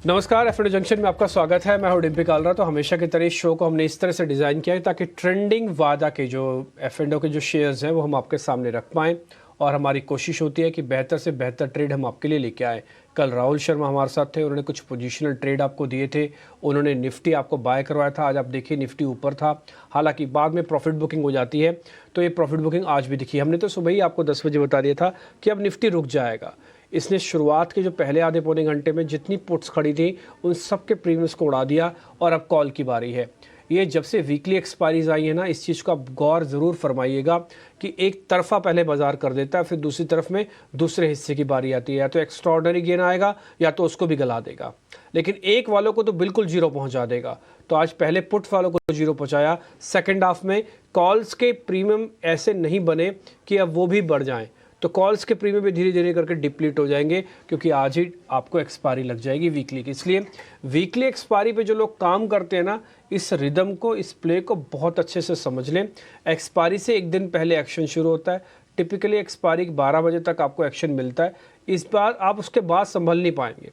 नमस्कार, F&O junction में आपका स्वागत है। मैं हूं डिम्पी कालरा। तो हमेशा की तरह इस शो को हमने इस तरह से डिज़ाइन किया है ताकि ट्रेंडिंग वादा के जो एफ&ओ के जो शेयर्स हैं वो हम आपके सामने रख पाएँ, और हमारी कोशिश होती है कि बेहतर से बेहतर ट्रेड हम आपके लिए लेके आएँ। कल राहुल शर्मा हमारे साथ थे, उन्होंने कुछ पोजिशनल ट्रेड आपको दिए थे। उन्होंने निफ्टी आपको बाय करवाया था। आज आप देखिए निफ्टी ऊपर था, हालांकि बाद में प्रॉफिट बुकिंग हो जाती है, तो ये प्रॉफिट बुकिंग आज भी दिखी। हमने तो सुबह ही आपको 10 बजे बता दिया था कि अब निफ्टी रुक जाएगा। इसने शुरुआत के जो पहले आधे पौने घंटे में जितनी पुट्स खड़ी थी उन सब के प्रीमियम्स को उड़ा दिया, और अब कॉल की बारी है। ये जब से वीकली एक्सपायरीज आई है ना, इस चीज़ को आप गौर ज़रूर फरमाइएगा कि एक तरफा पहले बाजार कर देता है, फिर दूसरी तरफ में दूसरे हिस्से की बारी आती है। या तो एक्स्ट्रॉर्डनरी गेन आएगा या तो उसको भी गला देगा, लेकिन एक वालों को तो बिल्कुल जीरो पहुंचा देगा। तो आज पहले पुट वालों को जीरो पहुंचाया। सेकेंड हाफ में कॉल्स के प्रीमियम ऐसे नहीं बने कि अब वो भी बढ़ जाएं, तो कॉल्स के प्रीमियम भी धीरे धीरे करके डिप्लीट हो जाएंगे, क्योंकि आज ही आपको एक्सपायरी लग जाएगी वीकली की। इसलिए वीकली एक्सपायरी पे जो लोग काम करते हैं ना, इस रिदम को, इस प्ले को बहुत अच्छे से समझ लें। एक्सपायरी से एक दिन पहले एक्शन शुरू होता है। टिपिकली एक्सपायरी 12 बजे तक आपको एक्शन मिलता है। इस बार आप उसके बाद संभल नहीं पाएंगे।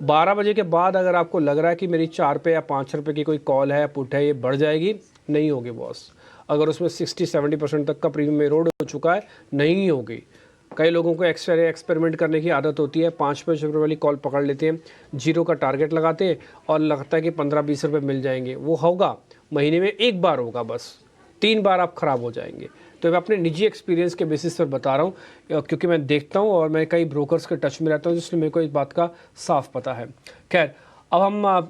12 बजे के बाद अगर आपको लग रहा है कि मेरी 4 रुपये या 5 रुपये की कोई कॉल है, पुट है, ये बढ़ जाएगी, नहीं होगी बॉस। अगर उसमें 60-70% तक का प्रीमियम एरोड हो चुका है, नहीं होगी। कई लोगों को एक्सपेरिमेंट करने की आदत होती है। 5-5 रुपये वाली कॉल पकड़ लेते हैं, जीरो का टारगेट लगाते हैं और लगता है कि 15-20 रुपये मिल जाएंगे। वो होगा, महीने में एक बार होगा बस, 3 बार आप ख़राब हो जाएंगे। तो मैं अपने निजी एक्सपीरियंस के बेसिस पर बता रहा हूँ, क्योंकि मैं देखता हूँ और मैं कई ब्रोकर्स के टच में रहता हूँ, जिसलिए मेरे को इस बात का साफ पता है। खैर, अब हम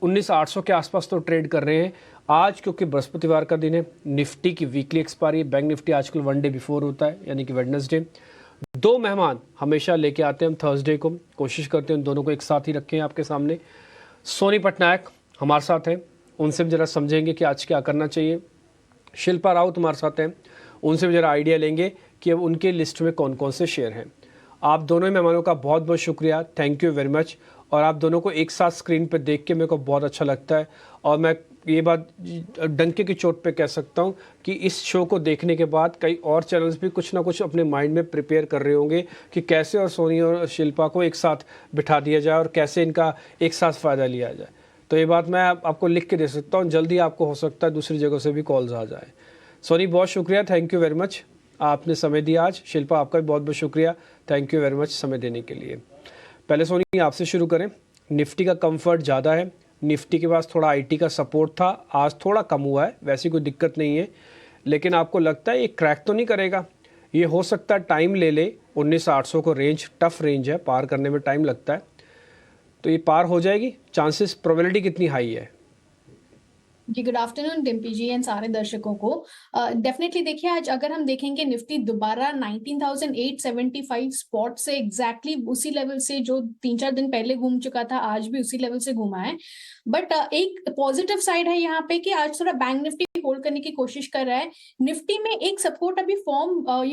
19,800 के आसपास तो ट्रेड कर रहे हैं आज, क्योंकि बृहस्पतिवार का दिन है। निफ्टी की वीकली एक्सपायरी, बैंक निफ्टी आजकल 1 डे बिफोर होता है, यानी कि वेडनेसडे। 2 मेहमान हमेशा लेके आते हैं हम थर्सडे को, कोशिश करते हैं उन दोनों को एक साथ ही रखें आपके सामने। सोनी पटनायक हमारे साथ हैं, उनसे भी ज़रा समझेंगे कि आज क्या करना चाहिए। शिल्पा राउत हमारे साथ हैं, उनसे भी ज़रा आइडिया लेंगे कि अब उनके लिस्ट में कौन कौन से शेयर हैं। आप दोनों मेहमानों का बहुत बहुत शुक्रिया, थैंक यू वेरी मच। और आप दोनों को एक साथ स्क्रीन पर देख के मेरे को बहुत अच्छा लगता है, और मैं ये बात डंके की चोट पे कह सकता हूँ कि इस शो को देखने के बाद कई और चैनल्स भी कुछ ना कुछ अपने माइंड में प्रिपेयर कर रहे होंगे कि कैसे और सोनी और शिल्पा को एक साथ बिठा दिया जाए और कैसे इनका एक साथ फ़ायदा लिया जाए। तो ये बात मैं आपको लिख के दे सकता हूँ, जल्दी आपको हो सकता है दूसरी जगह से भी कॉल्स आ जाए। सोनी बहुत शुक्रिया, थैंक यू वेरी मच, आपने समय दिया आज। शिल्पा आपका भी बहुत बहुत शुक्रिया, थैंक यू वेरी मच समय देने के लिए। पहले सोनी आपसे शुरू करें। निफ्टी का कंफर्ट ज़्यादा है, निफ्टी के पास थोड़ा आईटी का सपोर्ट था, आज थोड़ा कम हुआ है, वैसी कोई दिक्कत नहीं है, लेकिन आपको लगता है ये क्रैक तो नहीं करेगा? ये हो सकता है टाइम ले ले। 19,800 को रेंज टफ रेंज है, पार करने में टाइम लगता है, तो ये पार हो जाएगी? चांसेस, प्रोबेबिलिटी कितनी हाई है? जी, good afternoon Dimpy ji and सारे दर्शकों को। डेफिनेटली देखिए, आज अगर हम देखेंगे निफ्टी दोबारा 19,875 स्पॉट से एग्जैक्टली उसी लेवल से जो 3-4 दिन पहले घूम चुका था, आज भी उसी लेवल से घूमा है। बट एक पॉजिटिव साइड है यहाँ पे कि आज थोड़ा बैंक निफ्टी होल्ड करने की कोशिश कर रहा है। निफ्टी में एक सपोर्ट अभी फॉर्म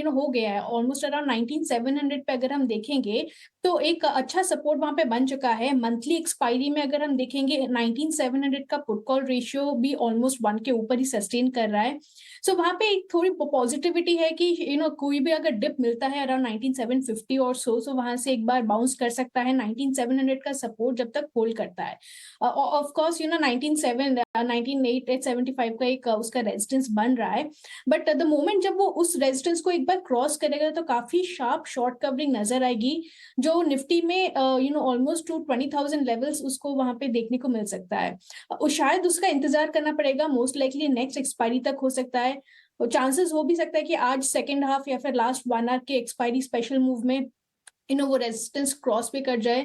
हो गया है ऑलमोस्ट अराउंड 19,700 पे। अगर हम देखेंगे तो एक अच्छा सपोर्ट वहां पे बन चुका है। मंथली एक्सपायरी में अगर हम देखेंगे 19,700 का पुट कॉल रेशियो भी ऑलमोस्ट 1 के ऊपर ही सस्टेन कर रहा है। सो वहां पे एक थोड़ी पॉजिटिविटी है कि कोई भी अगर डिप मिलता है अराउंड 19,750 और सो वहां से एक बार बाउंस कर सकता है। 19,700 का सपोर्ट जब तक होल्ड करता है, ऑफ कोर्स 19,875 का एक उसका रेजिस्टेंस बन रहा है। बट द मोमेंट जब वो उस रेजिस्टेंस को एक बार क्रॉस करेगा तो काफी शार्प शॉर्ट कवरिंग नजर आएगी, जो निफ्टी में ऑलमोस्ट टू 20,000 लेवल्स उसको वहां पे देखने को मिल सकता है। शायद उसका इंतजार करना पड़ेगा, मोस्ट लाइकली नेक्स्ट एक्सपायरी तक हो सकता है। चांसेस हो भी सकता है कि आज सेकेंड हाफ या फिर लास्ट 1 आवर के एक्सपायरी स्पेशल मूव में वो रेजिस्टेंस क्रॉस भी कर जाए।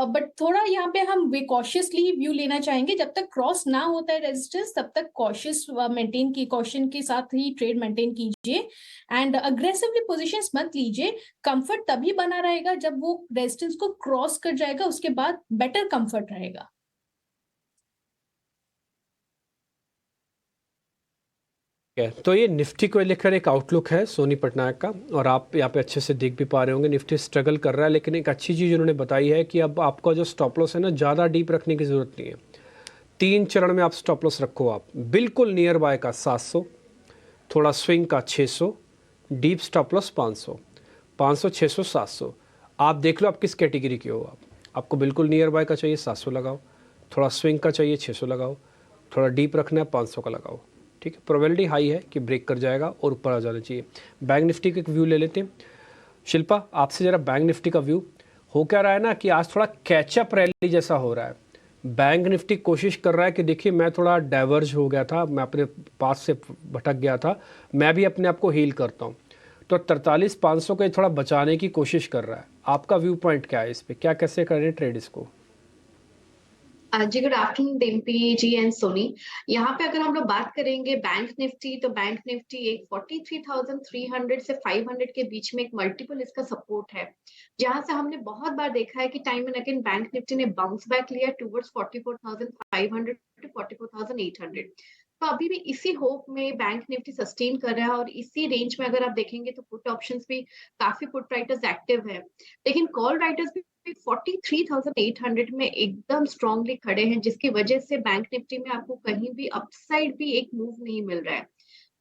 बट थोड़ा यहाँ पे हम वे कॉशियसली व्यू लेना चाहेंगे। जब तक क्रॉस ना होता है रेजिस्टेंस, तब तक कॉशियस मेंटेन की, कॉशन के साथ ही ट्रेड मेंटेन कीजिए एंड अग्रेसिवली पोजीशंस मत लीजिए। कंफर्ट तभी बना रहेगा जब वो रेजिस्टेंस को क्रॉस कर जाएगा, उसके बाद बेटर कंफर्ट रहेगा। तो ये निफ्टी को लेकर एक आउटलुक है सोनी पटनायक का, और आप यहाँ पे अच्छे से देख भी पा रहे होंगे निफ्टी स्ट्रगल कर रहा है, लेकिन एक अच्छी चीज़ उन्होंने बताई है कि अब आपका जो स्टॉप लॉस है ना, ज़्यादा डीप रखने की ज़रूरत नहीं है। 3 चरण में आप स्टॉप लॉस रखो, आप बिल्कुल नियर बाय का 700, थोड़ा स्विंग का 600, डीप स्टॉप लॉस 500, 500, 600, 700। आप देख लो आप किस कैटेगरी के हो। आपको बिल्कुल नियर बाय का चाहिए 700 लगाओ, थोड़ा स्विंग का चाहिए 600 लगाओ, थोड़ा डीप रखना है 500 का लगाओ। ठीक है, प्रोबेबिलिटी हाई है कि ब्रेक कर जाएगा और ऊपर आ जाना चाहिए। बैंक निफ्टी का एक व्यू ले लेते हैं। शिल्पा, आपसे ज़रा बैंक निफ्टी का व्यू हो क्या रहा है ना कि आज थोड़ा कैचअप रैली जैसा हो रहा है। बैंक निफ्टी कोशिश कर रहा है कि देखिए मैं थोड़ा डाइवर्ज हो गया था, मैं अपने पास से भटक गया था, मैं भी अपने आप को हील करता हूँ। तो 43,500 को थोड़ा बचाने की कोशिश कर रहा है। आपका व्यू पॉइंट क्या है इस पे, क्या कैसे करें ट्रेड इसको? जी good afternoon Dimpy ji and Soni. यहाँ पे अगर हम लोग बात करेंगे बैंक निफ्टी, तो बैंक निफ्टी एक 43,300 से 500 के बीच में एक मल्टीपल इसका सपोर्ट है, जहां से हमने बहुत बार देखा है कि time and again bank Nifty ने बाउंस बैक लिया टुवर्ड्स 44,500 टू 44,800। तो अभी भी इसी होप में बैंक निफ्टी सस्टेन कर रहा है और इसी रेंज में अगर आप देखेंगे तो पुट ऑप्शंस भी काफी पुट राइटर्स एक्टिव है, लेकिन कॉल राइटर्स भी 43,800 में एकदम स्ट्रांगली खड़े हैं, जिसकी वजह से बैंक निफ्टी में आपको कहीं भी अपसाइड भी एक मूव नहीं मिल रहा है।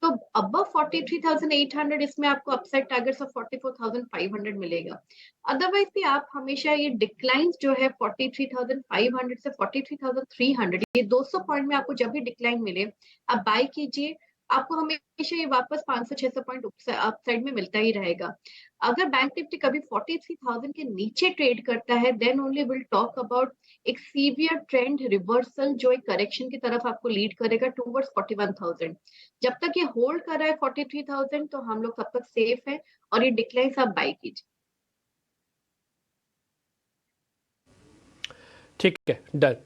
तो अबव 43,800 इसमें आपको अपसाइड टारगेट्स ऑफ 44,500 मिलेगा। अदरवाइज भी आप हमेशा ये डिक्लाइंस जो है 43,500 से 43,300, ये 200 पॉइंट में आपको जब भी डिक्लाइन मिले आप बाय कीजिए, आपको हमेशा ये वापस 500-600 पॉइंट अपसाइड में मिलता ही रहेगा। अगर बैंक निफ्टी कभी 43,000 के नीचे ट्रेड करता है, then only will talk about एक सीवियर ट्रेंड रिवर्सल जो एक करेक्शन की तरफ आपको लीड करेगा टूवर्ड्स 41,000। जब तक ये होल्ड कर रहा है 43,000 तो हम लोग तब तक सेफ है और ये डिक्लाइन आप बाय कीजिए। ठीक है, डन।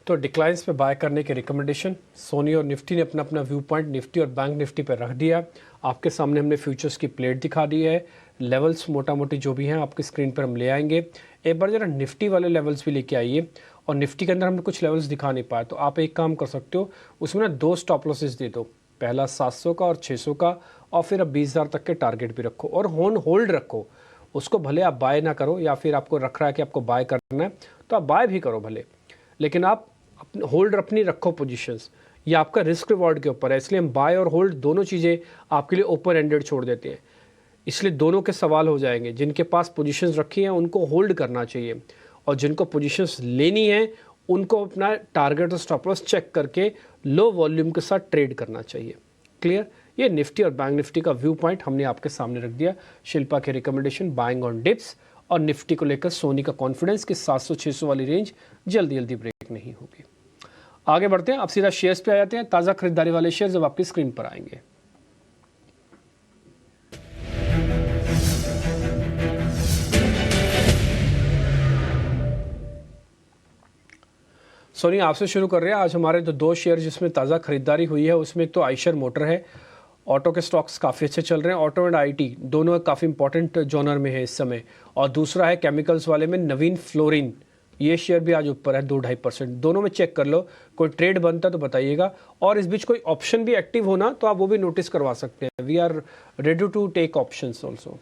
तो डिक्लाइंस पे बाय करने के रिकमेंडेशन सोनी और निफ्टी ने अपना अपना व्यू पॉइंट निफ्टी और बैंक निफ्टी पर रख दिया। आपके सामने हमने फ्यूचर्स की प्लेट दिखा दी है, लेवल्स मोटा मोटी जो भी हैं आपकी स्क्रीन पर हम ले आएंगे। एक बार ज़रा निफ्टी वाले लेवल्स भी लेके आइए, और निफ्टी के अंदर हमने कुछ लेवल्स दिखा नहीं पाए, तो आप एक काम कर सकते हो, उसमें ना 2 स्टॉप लॉसेस दे दो, पहला 700 का और 600 का, और फिर अब 20,000 तक के टारगेट भी रखो और होल्ड रखो। उसको भले आप बाय ना करो, या फिर आपको रख रहा है कि आपको बाय करना है तो आप बाय भी करो भले, लेकिन आप होल्ड अपनी रखो पोजीशंस। ये आपका रिस्क रिवॉर्ड के ऊपर है, इसलिए हम बाय और होल्ड दोनों चीज़ें आपके लिए ओपन एंडेड छोड़ देते हैं। इसलिए दोनों के सवाल हो जाएंगे। जिनके पास पोजीशंस रखी हैं उनको होल्ड करना चाहिए, और जिनको पोजीशंस लेनी है उनको अपना टारगेट और स्टॉप लॉस चेक करके लो वॉल्यूम के साथ ट्रेड करना चाहिए। क्लियर? ये निफ्टी और बैंक निफ्टी का व्यू पॉइंट हमने आपके सामने रख दिया। शिल्पा के रिकमेंडेशन बाइंग ऑन डिप्स, और निफ्टी को लेकर सोनी का कॉन्फिडेंस कि 700-600 वाली रेंज जल्दी जल्दी ब्रेक नहीं होगी। आगे बढ़ते हैं, अब सीधा शेयर्स पे आ जाते हैं। ताज़ा खरीदारी वाले शेयर जब आपकी स्क्रीन पर आएंगे। सोनी, आपसे शुरू कर रहे हैं। आज हमारे तो 2 शेयर जिसमें ताज़ा खरीदारी हुई है, उसमें एक तो आइशर मोटर है। ऑटो के स्टॉक्स काफ़ी अच्छे चल रहे हैं, ऑटो एंड आईटी दोनों काफ़ी इंपॉर्टेंट जॉनर में है इस समय। और दूसरा है केमिकल्स वाले में नवीन फ्लोरिन, ये शेयर भी आज ऊपर है 2-2.5%। दोनों में चेक कर लो, कोई ट्रेड बनता तो बताइएगा, और इस बीच कोई ऑप्शन भी एक्टिव होना तो आप वो भी नोटिस करवा सकते हैं। We are ready to take options also.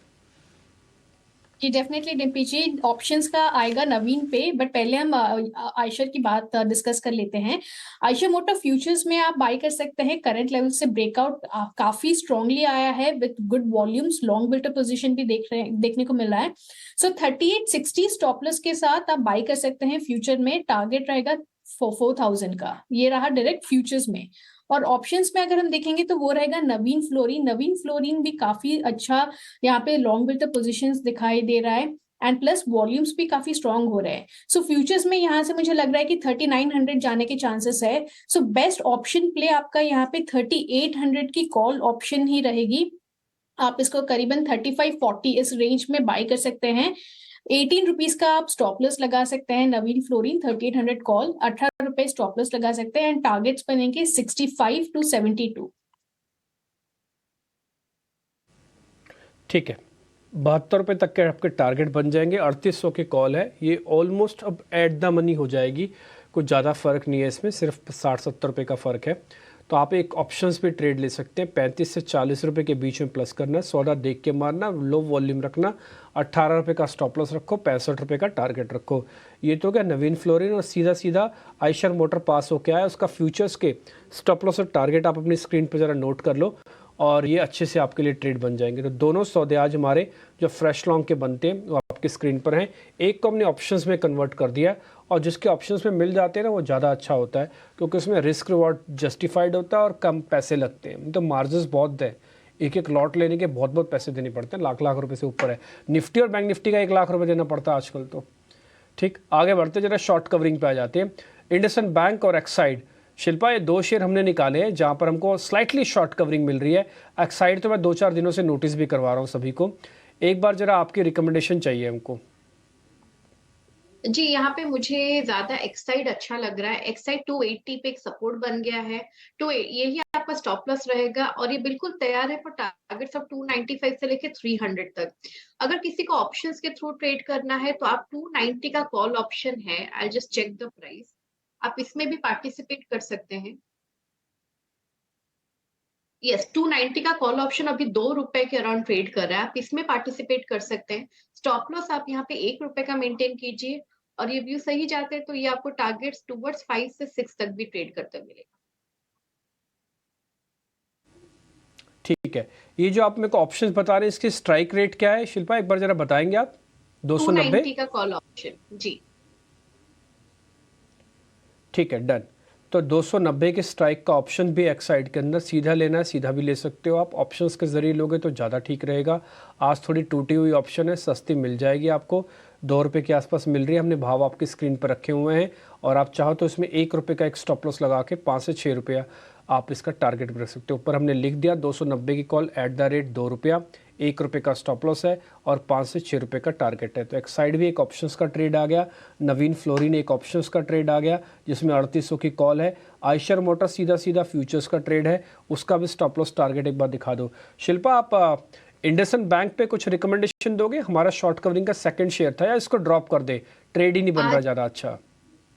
जी डेफिनेटली डिम्पी जी, ऑप्शंस का आएगा नवीन पे, बट पहले हम आयशर की बात डिस्कस कर लेते हैं। आयशर मोटर फ्यूचर्स में आप बाय कर सकते हैं, करंट लेवल से ब्रेकआउट काफी स्ट्रांगली आया है विद गुड वॉल्यूम्स, लॉन्ग बिल्टर पोजीशन भी देखने को मिला है। सो 3860 स्टॉप लॉस के साथ आप बाय कर सकते हैं फ्यूचर में। टारगेट रहेगा 4,000 का, ये रहा डायरेक्ट फ्यूचर्स में। और ऑप्शंस में अगर हम देखेंगे तो वो रहेगा नवीन फ्लोरिन। नवीन फ्लोरिन भी काफी अच्छा यहाँ पे लॉन्ग बिल्टर पोजीशंस दिखाई दे रहा है, एंड प्लस वॉल्यूम्स भी काफी स्ट्रांग हो रहे हैं। सो फ्यूचर्स में यहाँ से मुझे लग रहा है कि 3900 जाने के चांसेस है। सो बेस्ट ऑप्शन प्ले आपका यहाँ पे 3800 की कॉल ऑप्शन ही रहेगी। आप इसको करीबन 3540 इस रेंज में बाय कर सकते हैं। 18 रुपीज का आप स्टॉप लॉस लगा सकते हैं नवीन फ्लोरिन 3800 कॉल, 18 रुपए स्टॉप लॉस लगा सकते हैं, एंड टारगेट्स बनेंगे 65 to 72। ठीक है, 72 रुपये तक के आपके टारगेट बन जाएंगे। 3800 की कॉल है, ये ऑलमोस्ट अब एट द मनी हो जाएगी, कुछ ज़्यादा फ़र्क नहीं है इसमें, सिर्फ 60-70 रुपये का फ़र्क है। तो आप एक ऑप्शंस पे ट्रेड ले सकते हैं। 35 से 40 रुपये के बीच में प्लस करना है, सौदा देख के मारना, लो वॉल्यूम रखना, 18 रुपये का स्टॉप लॉस रखो, 65 रुपये का टारगेट रखो। ये तो क्या नवीन फ्लोरिन, और सीधा सीधा आइशर मोटर पास होके आया, उसका फ्यूचर्स के स्टॉप लॉस और टारगेट आप अपनी स्क्रीन पर ज़रा नोट कर लो, और ये अच्छे से आपके लिए ट्रेड बन जाएंगे। तो दोनों सौदे आज हमारे जो फ्रेश लॉन्ग के बनते हैं वो आपकी स्क्रीन पर हैं, एक को हमने ऑप्शंस में कन्वर्ट कर दिया है, और जिसके ऑप्शंस में मिल जाते हैं ना वो ज़्यादा अच्छा होता है, क्योंकि उसमें रिस्क रिवॉर्ड जस्टिफाइड होता है और कम पैसे लगते हैं। तो मार्जिन बहुत है, एक एक लॉट लेने के बहुत बहुत पैसे देने पड़ते हैं, लाख लाख रुपए से ऊपर है। निफ्टी और बैंक निफ्टी का 1 लाख रुपए देना पड़ता है आजकल तो। ठीक, आगे बढ़ते जरा शॉर्ट कवरिंग पे आ जाते हैं। इंडसइंड बैंक और एक्साइड, शिल्पा ये दो शेयर हमने निकाले हैं जहां पर हमको स्लाइटली शॉर्ट कवरिंग मिल रही है। एक्साइड तो मैं 2-4 दिनों से नोटिस भी करवा रहा हूँ सभी को, एक बार जरा आपकी रिकमेंडेशन चाहिए हमको। जी, यहाँ पे मुझे ज्यादा एक्साइड अच्छा लग रहा है। एक्साइड 280 पे एक सपोर्ट बन गया है, तो यही आपका स्टॉप लॉस रहेगा, और ये बिल्कुल तैयार है फॉर टारगेट्स ऑफ 295 से लेके 300 तक। अगर किसी को ऑप्शंस के थ्रू ट्रेड करना है तो आप 290 का कॉल ऑप्शन है, I just check the price, आप इसमें भी पार्टिसिपेट कर सकते हैं। यस, 290 का कॉल ऑप्शन अभी ₹2 के अराउंड ट्रेड कर रहा है, आप इसमें पार्टिसिपेट कर सकते हैं। स्टॉप लॉस आप यहाँ पे ₹1 का मेंटेन कीजिए, और ये व्यू सही जाते हैं तो ये आपको टारगेट्स टुवर्ड्स 5 से 6 तक भी ट्रेड करते मिलेगा। ठीक है, ये जो आप मेरे को ऑप्शंस बता रहे हैं इसकी स्ट्राइक रेट क्या है शिल्पा, एक बार जरा बताएंगे आप? 290? 290 का कॉल ऑप्शन जी। ठीक है, डन। तो 290 के स्ट्राइक का ऑप्शन भी एक्साइड के अंदर सीधा लेना है, सीधा भी ले सकते हो आप, ऑप्शंस के ज़रिए लोगे तो ज़्यादा ठीक रहेगा। आज थोड़ी टूटी हुई ऑप्शन है, सस्ती मिल जाएगी आपको, ₹2 के आसपास मिल रही है, हमने भाव आपकी स्क्रीन पर रखे हुए हैं। और आप चाहो तो इसमें ₹1 का एक स्टॉप लॉस लगा के 5 से 6 रुपया आप इसका टारगेट भी रख सकते हो। ऊपर हमने लिख दिया 290 की कॉल @2 रुपया, ₹1 का स्टॉप लॉस है और 5 से 6 रुपये का टारगेट है। तो एक साइड भी एक ऑप्शंस का ट्रेड आ गया, नवीन फ्लोरिन एक ऑप्शंस का ट्रेड आ गया जिसमें 3800 की कॉल है। आयशर मोटर सीधा सीधा फ्यूचर्स का ट्रेड है, उसका भी स्टॉप लॉस टारगेट एक बार दिखा दो। शिल्पा, आप इंडसइंड बैंक पे कुछ रिकमेंडेशन दोगे? हमारा शॉर्ट कवरिंग का सेकंड शेयर था, या इसको ड्रॉप कर दे, ट्रेड ही नहीं बन रहा आज ज़्यादा अच्छा?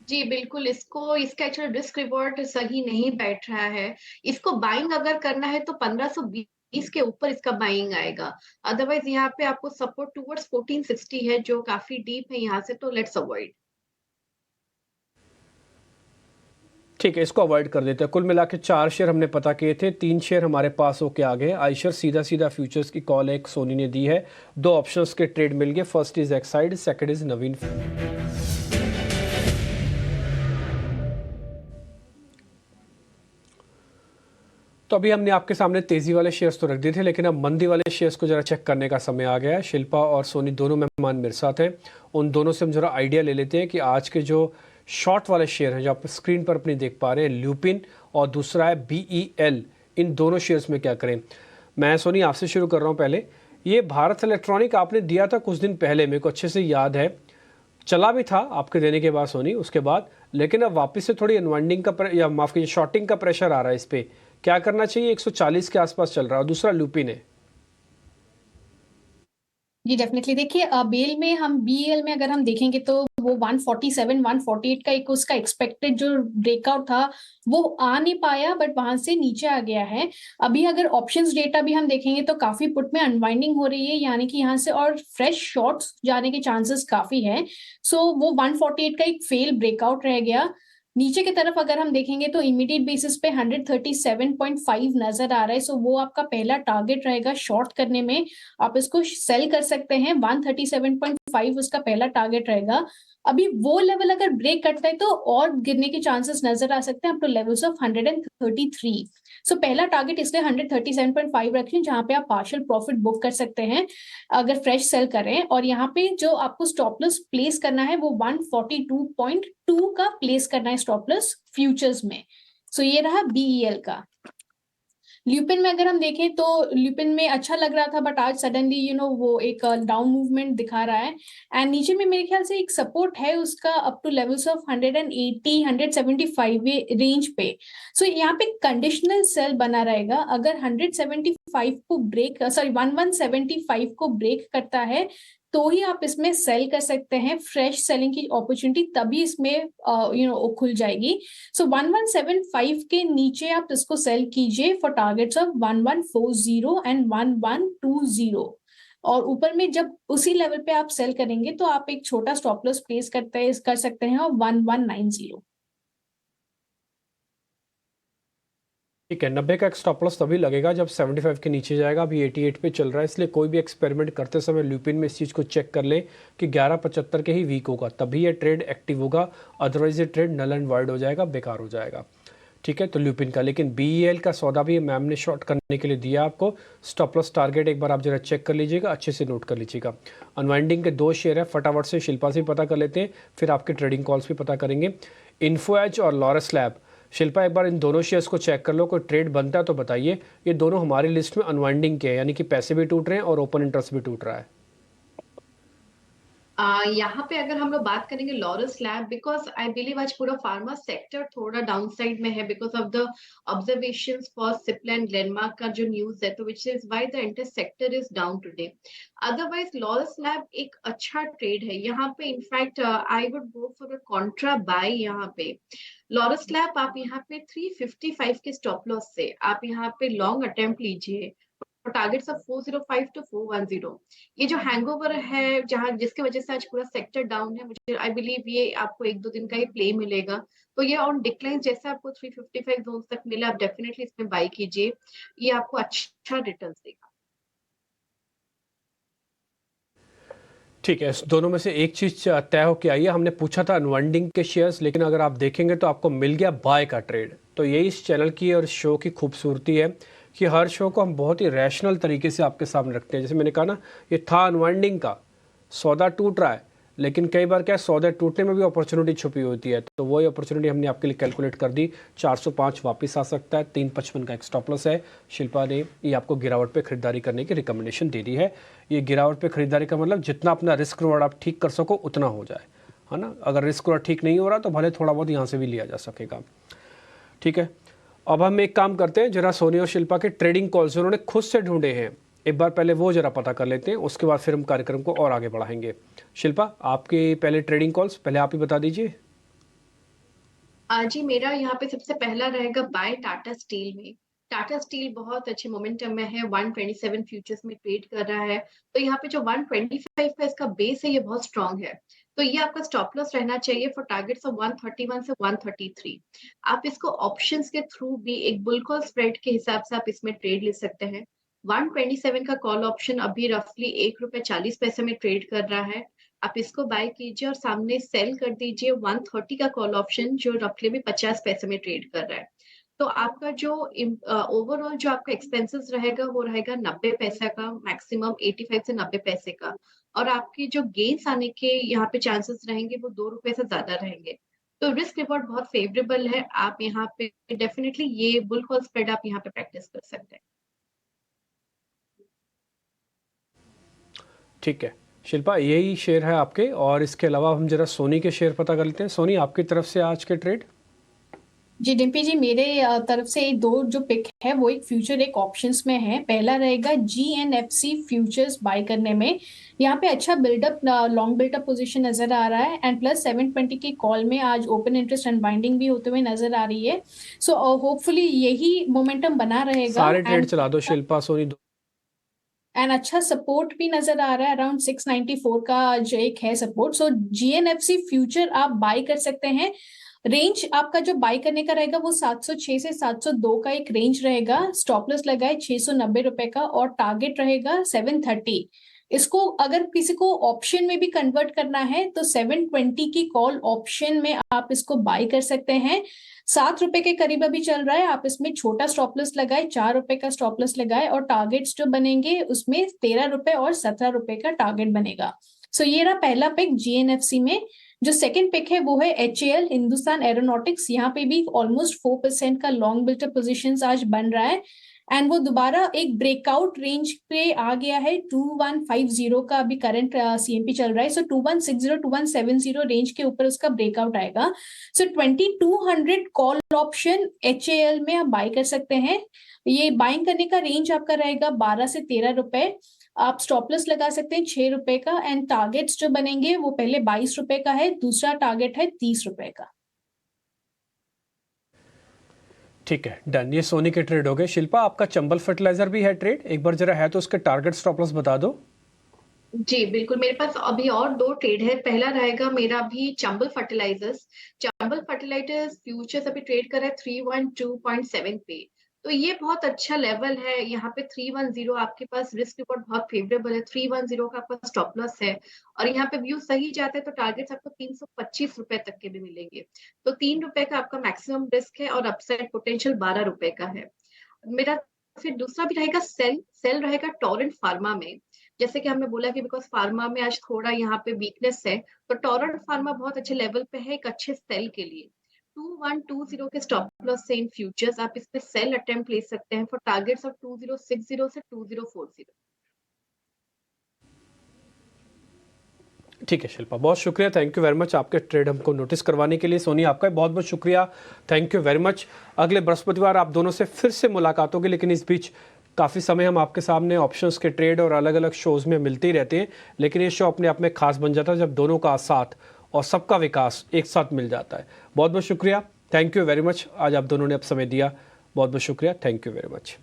जी बिल्कुल, इसका एक्चुअल रिस्क रिवॉर्ड सही नहीं बैठ रहा है। इसको बाइंग अगर करना है तो 1520 के ऊपर इसका बाइंग आएगा। अदरवाइज यहाँ पे आपको सपोर्ट टुवर्ड्स 1460 है, जो काफी डीप है यहाँ से, तो लेट्स अवॉइड। ठीक है, इसको अवॉइड कर देते हैं। कुल मिला के 4 शेयर हमने पता किए थे, 3 शेयर हमारे पास होके आ गए। आयशर सीधा सीधा फ्यूचर्स की कॉल एक सोनी ने दी है, 2 ऑप्शंस के ट्रेड मिल गए, first is Exide, second is Navin. तो अभी हमने आपके सामने तेजी वाले शेयर्स तो रख दिए थे, लेकिन अब मंदी वाले शेयर्स को जरा चेक करने का समय आ गया है। शिल्पा और सोनी दोनों मेहमान मेरे साथ हैं, उन दोनों से हम जरा आइडिया ले लेते हैं कि आज के जो शॉर्ट वाले शेयर हैं जो आप स्क्रीन पर अपनी देख पा रहे हैं, ल्यूपिन और दूसरा है BEL, इन दोनों शेयर्स में क्या करें। मैं सोनी आपसे शुरू कर रहा हूँ। पहले ये भारत इलेक्ट्रॉनिक आपने दिया था कुछ दिन पहले, मेरे को अच्छे से याद है, चला भी था आपके देने के बाद सोनी, उसके बाद लेकिन अब वापस से थोड़ी अनवाइंडिंग का या माफ कीजिए शॉर्टिंग का प्रेशर आ रहा है इस पे, क्या करना चाहिए? 140 के आसपास चल रहा है, और दूसरा लुपिन है। जी डेफिनेटली देखिए, बेल में हम बीएल में अगर हम देखेंगे तो वो 147 148 का एक उसका एक्सपेक्टेड जो ब्रेकआउट था वो आ नहीं पाया, बट वहां से नीचे आ गया है। अभी अगर ऑप्शंस डेटा भी हम देखेंगे तो काफी पुट में अनवाइंडिंग हो रही है, यानी कि यहाँ से और फ्रेश शॉर्ट्स जाने के चांसेस काफी है। सो वो 148 का एक फेल ब्रेकआउट रह गया। नीचे की तरफ अगर हम देखेंगे तो इमीडिएट बेसिस पे 137.5 नजर आ रहा है, सो वो आपका पहला टारगेट रहेगा शॉर्ट करने में। आप इसको सेल कर सकते हैं, 137.5 उसका पहला टारगेट रहेगा। अभी वो लेवल अगर ब्रेक करता है तो और गिरने के चांसेस नजर आ सकते हैं अप टू लेवल्स ऑफ 133। सो पहला टारगेट इसलिए 137.5 रखें जहां पे आप पार्शियल प्रॉफिट बुक कर सकते हैं अगर फ्रेश सेल करें। और यहाँ पे जो आपको स्टॉप लॉस प्लेस करना है वो 142.2 का प्लेस करना है स्टॉप लॉस फ्यूचर्स में। सो ये रहा बीईएल का। ल्यूपिन में अगर हम देखें तो ल्यूपिन में अच्छा लग रहा था, बट आज सडनली वो एक डाउन मूवमेंट दिखा रहा है। एंड नीचे में मेरे ख्याल से एक सपोर्ट है उसका up two levels of 180 175 range पे। सो यहाँ पे कंडीशनल सेल बना रहेगा। अगर 175 को ब्रेक 1175 को ब्रेक करता है तो ही आप इसमें सेल कर सकते हैं। फ्रेश सेलिंग की अपॉर्चुनिटी तभी इसमें खुल जाएगी। सो 1175 के नीचे आप इसको सेल कीजिए फॉर टारगेट्स ऑफ 1140 एंड 1120। और ऊपर में जब उसी लेवल पे आप सेल करेंगे तो आप एक छोटा स्टॉप लॉस प्लेस कर सकते हैं और 1190। ठीक है, 90 का एक स्टॉप लॉस तभी लगेगा जब 75 के नीचे जाएगा। अभी 88 पे चल रहा है, इसलिए कोई भी एक्सपेरिमेंट करते समय ल्यूपिन में इस चीज़ को चेक कर ले कि 11.75 के ही वीक होगा, तभी ये ट्रेड एक्टिव होगा, अदरवाइज ये ट्रेड नल एंड वाइड हो जाएगा, बेकार हो जाएगा। ठीक है, तो ल्यूपिन का। लेकिन BEL का सौदा भी मैम ने शॉर्ट करने के लिए दिया आपको। स्टॉप लॉस टारगेट एक बार आप जरा चेक कर लीजिएगा, अच्छे से नोट कर लीजिएगा। अनवाइंडिंग के 2 शेयर है, फटाफट से शिल्पा से भी पता कर लेते हैं, फिर आपके ट्रेडिंग कॉल्स भी पता करेंगे। इन्फो एज और लॉरस लैब। शिल्पा एक बार इन दोनों शेयर्स को चेक कर लो, कोई ट्रेड बनता है तो बताइए। ये दोनों हमारी लिस्ट में अनवाइंडिंग के हैं, यानी कि पैसे भी टूट रहे हैं और ओपन इंटरेस्ट भी टूट रहा है। यहाँ पे अगर हम लोग बात करेंगे Laurus Lab, because I believe आज पूरा फार्मा सेक्टर थोड़ा डाउनसाइड में है because of the observations for Cipla and Glenmark का जो न्यूज है, तो which is why the entire sector is down today. Otherwise Laurus Lab एक अच्छा ट्रेड है यहाँ पे। In fact I would go for a contra buy यहाँ पे। लॉरस लैब आप यहाँ पे 355 के स्टॉप लॉस से आप यहाँ पे लॉन्ग अटेम्प्ट लीजिए, टारगेट्स ऑफ 405 टू 410। ये जो हैंगओवर है जहां जिसकी वजह से आज पूरा सेक्टर डाउन है, मुझे आई बिलीव ये आपको 1-2 दिन का ही प्ले मिलेगा। तो ये ऑन डिक्लाइन जैसे आपको 355 जोन तक मिला, आप डेफिनेटली इसमें बाय कीजिए, ये आपको अच्छा रिटर्न देगा। ठीक है, इस दोनों में से एक चीज़ तय होकर आई है। हमने पूछा था अनवाइंडिंग के शेयर्स, लेकिन अगर आप देखेंगे तो आपको मिल गया बाय का ट्रेड। तो यही इस चैनल की और शो की खूबसूरती है कि हर शो को हम बहुत ही रैशनल तरीके से आपके सामने रखते हैं। जैसे मैंने कहा ना, ये था अनवाइंडिंग का, सौदा टूट रहा है, लेकिन कई बार क्या है, सौदा टूटने में भी अपॉर्चुनिटी छुपी होती है। तो वही अपॉर्चुनिटी हमने आपके लिए कैलकुलेट कर दी। 405 वापस आ सकता है, 355 का एक स्टॉप लॉस है। शिल्पा ने ये आपको गिरावट पे खरीदारी करने की रिकमेंडेशन दे दी है। ये गिरावट पे खरीदारी का मतलब जितना अपना रिस्क रिवॉर्ड आप ठीक कर सको उतना हो जाए, है ना। अगर रिस्क रिवॉर्ड ठीक नहीं हो रहा तो भले थोड़ा बहुत यहाँ से भी लिया जा सकेगा। ठीक है, अब हम एक काम करते हैं, जरा सोनी और शिल्पा के ट्रेडिंग कॉल्स उन्होंने खुद से ढूंढे हैं, एक बार पहले वो जरा पता कर लेते हैं, उसके बाद फिर हम कार्यक्रम को और आगे बढ़ाएंगे। शिल्पा, आपके पहले ट्रेडिंग कॉल्स पहले आप ही बता दीजिए। जी मेरा यहाँ पे सबसे पहला रहेगा बाय टाटा स्टील में। टाटा स्टील बहुत अच्छे मोमेंटम में है, 127 फ्यूचर्स में ट्रेड कर रहा है। तो यहाँ पे जो 125 का इसका बेस है, ये बहुत स्ट्रांग है। तो ये आपका स्टॉप लॉस रहना चाहिए फॉर टारगेट्स ऑफ 131 से 133। आप इसको ऑप्शंस के थ्रू भी एक बुल कॉल स्प्रेड के हिसाब से आप इसमें ट्रेड ले सकते हैं। 127 का कॉल ऑप्शन अभी रफली ₹1.40 में ट्रेड कर रहा है। आप इसको बाय कीजिए और सामने सेल कर दीजिए 130 का कॉल ऑप्शन जो रफली भी 50 पैसे में ट्रेड कर रहा है। तो आपका जो ओवरऑल जो आपका एक्सपेंसेस रहेगा वो रहेगा 90 पैसे का, मैक्सिमम 85 से 90 पैसे का। और आपकी जो गेन्स आने के यहाँ पे चांसेस रहेंगे वो ₹2 से ज्यादा रहेंगे। तो रिस्क रिवॉर्ड बहुत फेवरेबल है। आप यहाँ पे डेफिनेटली ये बुल कॉल स्प्रेड आप यहाँ पे प्रैक्टिस कर सकते हैं। ठीक है शिल्पा, यही शेयर है आपके, और इसके अलावा हम जरा सोनी के शेयर पता कर लेते हैं। सोनी, आपकी तरफ से आज के ट्रेड। जी डिम्पी जी, मेरे तरफ से दो जो पिक है वो एक फ्यूचर एक ऑप्शंस में है। पहला रहेगा GNFC फ्यूचर्स बाय करने में। यहाँ पे अच्छा बिल्डअप, लॉन्ग बिल्डअप पोजीशन नजर आ रहा है, एंड प्लस 720 की कॉल में आज ओपन इंटरेस्ट अनबाइंडिंग भी होते हुए नजर आ रही है। सो होपफुली यही मोमेंटम बना रहेगा। सारे ट्रेड चला दो शिल्पा, सोनी। एंड अच्छा सपोर्ट भी नजर आ रहा है, अराउंड 694 का जो एक है सपोर्ट। सो GNFC फ्यूचर आप बाय कर सकते हैं। रेंज आपका जो बाय करने का रहेगा वो 706 से 702 का एक रेंज रहेगा। स्टॉप लॉस लगा है 690 रुपए का, और टारगेट रहेगा 730। इसको अगर किसी को ऑप्शन में भी कन्वर्ट करना है तो 720 की कॉल ऑप्शन में आप इसको बाय कर सकते हैं। 7 रुपए के करीब अभी चल रहा है। आप इसमें छोटा स्टॉप लॉस लगाए, 4 रुपए का स्टॉप लॉस लगाए, और टारगेट्स जो बनेंगे उसमें 13 रुपए और 17 रुपए का टारगेट बनेगा। सो ये रहा पहला पिक GNFC में। जो सेकंड पिक है वो है HAL, हिंदुस्तान एरोनॉटिक्स। यहाँ पे भी ऑलमोस्ट 4% का लॉन्ग बिल्टअप पोजीशंस आज बन रहा है, एंड वो दोबारा एक ब्रेकआउट रेंज पे आ गया है। 2150 का अभी करंट CMP चल रहा है। सो 2160 2170 रेंज के ऊपर उसका ब्रेकआउट आएगा। सो 2200 कॉल ऑप्शन HAL में आप बाय कर सकते हैं। ये बाइंग करने का रेंज आपका रहेगा 12 से 13 रुपए। आप स्टॉप लॉस लगा सकते हैं 6 रुपए का, एंड टारगेट्स जो बनेंगे वो पहले 22 रुपए का है, दूसरा टारगेट है 30 रुपए का। ठीक है, डन। ये सोनी के ट्रेड हो गए। शिल्पा, आपका चंबल फर्टिलाइजर भी है ट्रेड, एक बार जरा है तो उसके टारगेट स्टॉप लॉस बता दो। जी बिल्कुल, मेरे पास अभी और 2 ट्रेड है। पहला रहेगा मेरा भी Chambal fertilisers. Chambal fertilisers futures अभी ट्रेड कर रहा है 312.7 पे। तो ये बहुत अच्छा लेवल है। यहाँ पे 310 आपके पास रिस्क रिवॉर्ड बहुत फेवरेबल है। 310 का आपका स्टॉप लॉस है और यहाँ पे व्यू सही जाता है तो टारगेट्स आपको 325 रुपए तक के भी मिलेंगे। तो 3 रुपए का आपका मैक्सिमम रिस्क है और अपसाइड पोटेंशियल 12 रुपए का है। मेरा फिर दूसरा भी रहेगा सेल रहेगा टोरेंट फार्मा में। जैसे कि हमने बोला कि बिकॉज फार्मा में आज थोड़ा यहाँ पे वीकनेस है, तो टोरेंट फार्मा बहुत अच्छे लेवल पे है एक अच्छे सेल के लिए। 2120 के स्टॉप लॉस से इन फ्यूचर्स आप इस पे सेल अटेम्प्ट ले सकते हैं फॉर टारगेट्स ऑफ 2060 से 2040। ठीक है शिल्पा, बहुत शुक्रिया, थैंक यू वेरी मच आपके ट्रेड हमको नोटिस करवाने के लिए। सोनी आपका बहुत बहुत शुक्रिया, थैंक यू वेरी मच। अगले बृहस्पतिवार आप दोनों से फिर से मुलाकात होगी, लेकिन इस बीच काफ़ी समय हम आपके सामने ऑप्शंस के ट्रेड और अलग अलग शोज़ में मिलते ही रहते हैं, लेकिन ये शो अपने आप में खास बन जाता है जब दोनों का साथ और सबका विकास एक साथ मिल जाता है। बहुत बहुत शुक्रिया, थैंक यू वेरी मच, आज आप दोनों ने अब समय दिया, बहुत बहुत शुक्रिया, थैंक यू वेरी मच।